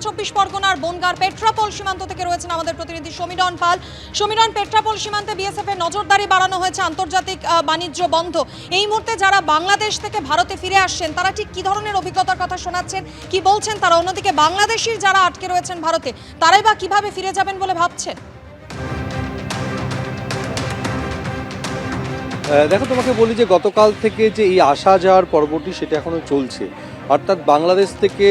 চব্বিশ পরগনার বনগাঁর পেট্রাপোল সীমান্ত থেকে রয়েছেন আমাদের প্রতিনিধি সমীরণ পাল। সমীরণ, পেট্রাপোল সীমান্তে বিএসএফ এর নজরদারি বাড়ানো হয়েছে, আন্তর্জাতিক বাণিজ্য বন্ধ। এই মুহূর্তে যারা বাংলাদেশ থেকে ভারতে ফিরে আসছেন তারা ঠিক কি ধরনের অভিজ্ঞতার কথা শোনাচ্ছেন, কি বলছেন তারা? অন্যদিকে বাংলাদেশির যারা আটকে রয়েছেন ভারতে, তারাই বা কিভাবে ফিরে যাবেন বলে ভাবছেন? দেখো, তোমাকে বলি যে গতকাল থেকে যে এই আসা যাওয়ার পর্বটি সেটা এখনো চলছে। অর্থাৎ বাংলাদেশ থেকে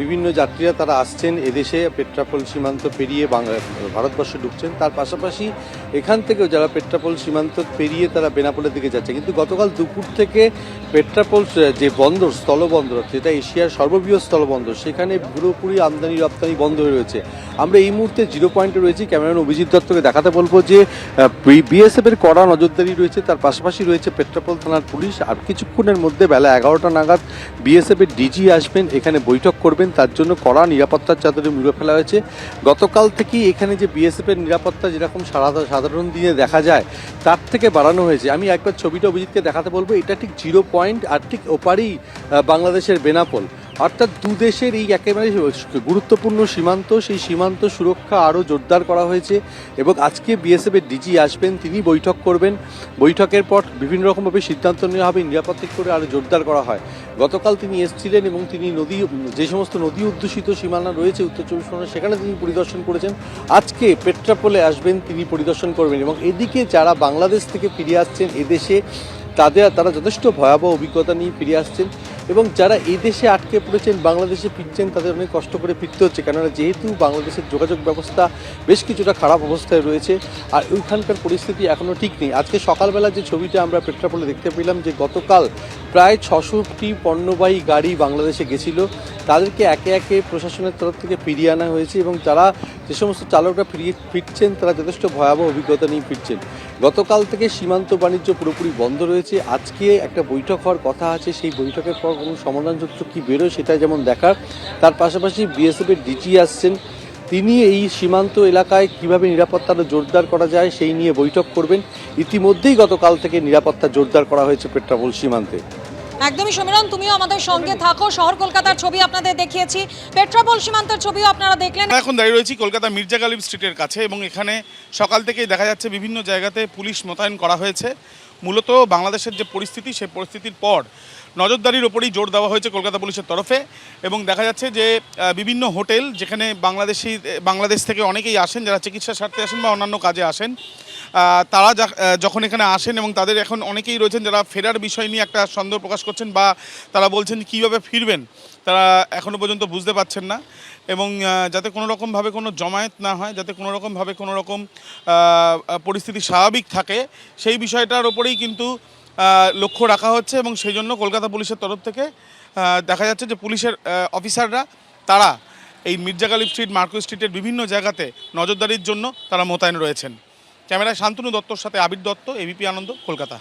বিভিন্ন যাত্রীরা তারা আসছেন এদেশে, পেট্রাপোল সীমান্ত পেরিয়ে ভারতবর্ষে ঢুকছেন। তার পাশাপাশি এখান থেকেও যারা পেট্রাপোল সীমান্ত পেরিয়ে তারা বেনাপোলের দিকে যাচ্ছে। কিন্তু গতকাল দুপুর থেকে পেট্রাপোল যে বন্দর, স্থলবন্দর, যেটা এশিয়ার সর্ববৃহৎ স্থলবন্দর, সেখানে পুরোপুরি আমদানি রপ্তানি বন্ধ হয়ে রয়েছে। আমরা এই মুহূর্তে জিরো পয়েন্টে রয়েছি। ক্যামেরাম্যান অভিজিৎ দত্তকে দেখাতে বলবো যে বিএসএফ এর কড়া নজরদারি রয়েছে, তার পাশাপাশি রয়েছে পেট্রাপোল থানার পুলিশ। আর কিছুক্ষণের মধ্যে বেলা 11টা নাগাদ বিএসএফ এর ডিজি আসবেন, এখানে বৈঠক করবেন। তার জন্য কড়া নিরাপত্তার চাদরে মুড়ে ফেলা হয়েছে। গতকাল থেকেই এখানে যে বিএসএফ এর নিরাপত্তা যেরকম সাধারণ দিনে দেখা যায় তার থেকে বাড়ানো হয়েছে। আমি একবার ছবিটা অভিজিৎকে দেখাতে বলবো। এটা ঠিক জিরো পয়েন্ট, আর ঠিক ওপারেই বাংলাদেশের বেনাপোল। অর্থাৎ দু দেশের এই একেবারে গুরুত্বপূর্ণ সীমান্ত, সেই সীমান্ত সুরক্ষা আরও জোরদার করা হয়েছে। এবং আজকে বিএসএফ এর ডিজি আসবেন, তিনি বৈঠক করবেন। বৈঠকের পর বিভিন্ন রকমভাবে সিদ্ধান্ত নেওয়া হবে, নিরাপত্তা করে আরও জোরদার করা হয়। গতকাল তিনি এসেছিলেন এবং তিনি যে সমস্ত নদী অধ্যুষিত সীমানা রয়েছে উত্তর চব্বিশ পরগনা, সেখানে তিনি পরিদর্শন করেছেন। আজকে পেট্রাপোলে আসবেন, তিনি পরিদর্শন করবেন। এবং এদিকে যারা বাংলাদেশ থেকে ফিরে আসছেন এদেশে, তারা যথেষ্ট ভয়াবহ অভিজ্ঞতা নিয়ে ফিরে আসছেন। এবং যারা এই দেশে আটকে পড়েছেন, বাংলাদেশে ফিরছেন, তাদের অনেক কষ্ট করে ফিরতে হচ্ছে, কেননা যেহেতু বাংলাদেশের যোগাযোগ ব্যবস্থা বেশ কিছুটা খারাপ অবস্থায় রয়েছে। আর ওইখানকার পরিস্থিতি এখনও ঠিক নেই। আজকে সকালবেলা যে ছবিটা আমরা পেট্রাপোলে দেখতে পেলাম, যে গতকাল প্রায় 600টি পণ্যবাহী গাড়ি বাংলাদেশে গেছিল, তাদেরকে একে একে প্রশাসনের তরফ থেকে ফিরিয়ে আনা হয়েছে। এবং তারা যে সমস্ত চালকরা ফিরছেন তারা যথেষ্ট ভয়াবহ অভিজ্ঞতা নিয়ে ফিরছেন। গতকাল থেকে সীমান্ত বাণিজ্য পুরোপুরি বন্ধ রয়েছে। আজকে একটা বৈঠক হওয়ার কথা আছে, সেই বৈঠকের পর কোনো সমাধানযুক্ত কী বেরোয় সেটা যেমন দেখার। তার পাশাপাশি বিএসএফের ডিজি আসছেন, তিনি এই সীমান্ত এলাকায় কীভাবে নিরাপত্তা জোরদার করা যায় সেই নিয়ে বৈঠক করবেন। ইতিমধ্যেই গতকাল থেকে নিরাপত্তা জোরদার করা হয়েছে পেট্রাপোল সীমান্তে। একদমই সমীরণ, তুমিও আমাদের সঙ্গে থাকো। শহর কলকাতার ছবি আপনাদের দেখিয়েছি, পেট্রাপোল সীমান্তের ছবিও আপনারা দেখলেন। এখন দাঁড়িয়ে রয়েছি কলকাতা মির্জা গালিব স্ট্রিটের কাছে, এবং এখানে সকাল থেকেই দেখা যাচ্ছে বিভিন্ন জায়গাতে পুলিশ মোতায়েন করা হয়েছে। মূলত বাংলাদেশের যে পরিস্থিতি, সেই পরিস্থিতির পর নজরদারির ওপরেই জোর দেওয়া হয়েছে কলকাতা পুলিশের তরফে। এবং দেখা যাচ্ছে যে বিভিন্ন হোটেল, যেখানে বাংলাদেশ থেকে অনেকেই আসেন, যারা চিকিৎসা স্বার্থে আসেন বা অন্যান্য কাজে আসেন, তারা যখন এখানে আসেন, এবং তাদের এখন অনেকেই রয়েছেন যারা ফেরার বিষয় নিয়ে একটা সন্দেহ প্রকাশ করছেন, বা তারা বলছেন কীভাবে ফিরবেন তারা এখনও পর্যন্ত বুঝতে পারছেন না। এবং যাতে কোনো রকমভাবে কোনো জমায়েত না হয়, যাতে কোনো রকমভাবে কোনো রকম পরিস্থিতি স্বাভাবিক থাকে, সেই বিষয়টার ওপরেই কিন্তু লক্ষ্য রাখা হচ্ছে। এবং সেই জন্য কলকাতা পুলিশের তরফ থেকে দেখা যাচ্ছে যে পুলিশের অফিসাররা তারা এই মির্জা গালিব স্ট্রিট, মার্কো স্ট্রিটের বিভিন্ন জায়গাতে নজরদারির জন্য তারা মোতায়েন রয়েছেন। ক্যামেরায় শান্তনু দত্তর সাথে আবির দত্ত, এবিপি আনন্দ, কলকাতা।